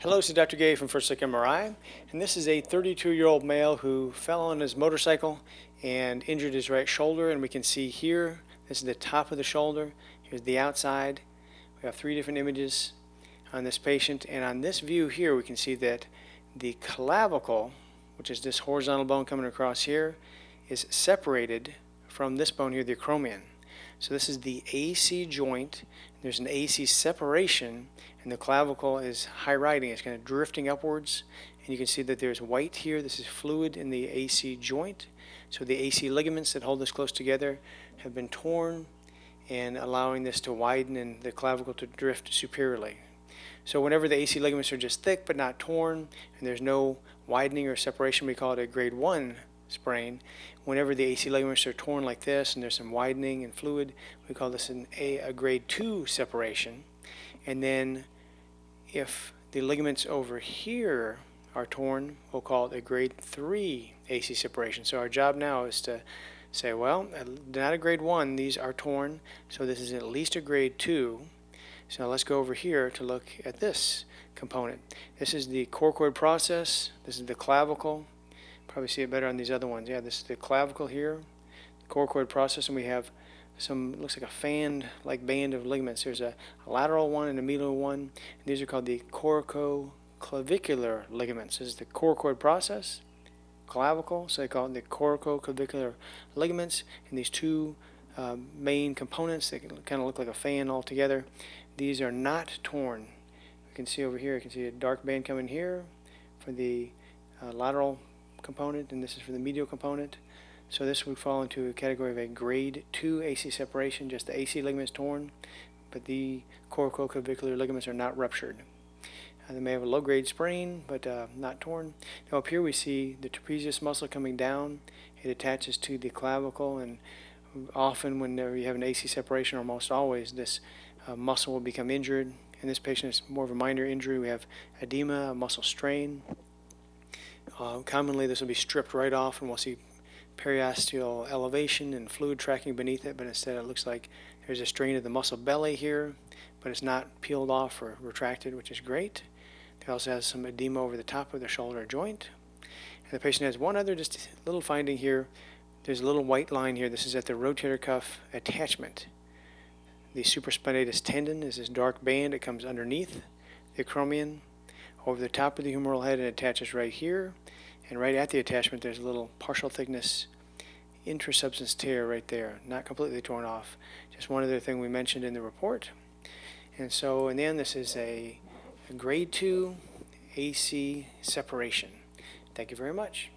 Hello, this is Dr. Gay from First Look MRI, and this is a 32-year-old male who fell on his motorcycle and injured his right shoulder. And we can see here, this is the top of the shoulder. Here's the outside. We have three different images on this patient, and on this view here, we can see that the clavicle, which is this horizontal bone coming across here, is separated from this bone here, the acromion. So this is the AC joint. There's an AC separation, and the clavicle is high riding. It's kind of drifting upwards, and you can see that there's white here. This is fluid in the AC joint. So the AC ligaments that hold this close together have been torn and allowing this to widen and the clavicle to drift superiorly. So whenever the AC ligaments are just thick but not torn, and there's no widening or separation, we call it a grade 1 sprain. Whenever the AC ligaments are torn like this and there's some widening and fluid, we call this a grade 2 separation. And then if the ligaments over here are torn, we'll call it a grade 3 AC separation. So our job now is to say, well, not a grade 1, these are torn, so this is at least a grade 2. So let's go over here to look at this component. This is the coracoid process. This is the clavicle. Probably see it better on these other ones. Yeah, this is the clavicle here, the coracoid process, and we have some, looks like a fan-like band of ligaments. There's a lateral one and a medial one. And these are called the coracoclavicular ligaments. This is the coracoid process, clavicle, so they call it the coracoclavicular ligaments. And these two main components, they kind of look like a fan all together. These are not torn. You can see over here, you can see a dark band coming here for the lateral component, and this is for the medial component. So this would fall into a category of a grade 2 AC separation, just the AC ligaments torn, but the coracoclavicular ligaments are not ruptured. They may have a low-grade sprain, but not torn. Now up here we see the trapezius muscle coming down. It attaches to the clavicle, and often when you have an AC separation, or almost always, this muscle will become injured. In this patient, it's more of a minor injury. We have edema, a muscle strain. Commonly this will be stripped right off, and we'll see periosteal elevation and fluid tracking beneath it, but instead it looks like there's a strain of the muscle belly here, but it's not peeled off or retracted, which is great. They also has some edema over the top of the shoulder joint. And the patient has one other just little finding here. There's a little white line here. This is at the rotator cuff attachment. The supraspinatus tendon is this dark band. It comes underneath the acromion, over the top of the humeral head, and attaches right here. And right at the attachment, there's a little partial thickness intrasubstance tear right there, not completely torn off. Just one other thing we mentioned in the report. And so in the end, this is a grade 2 AC separation. Thank you very much.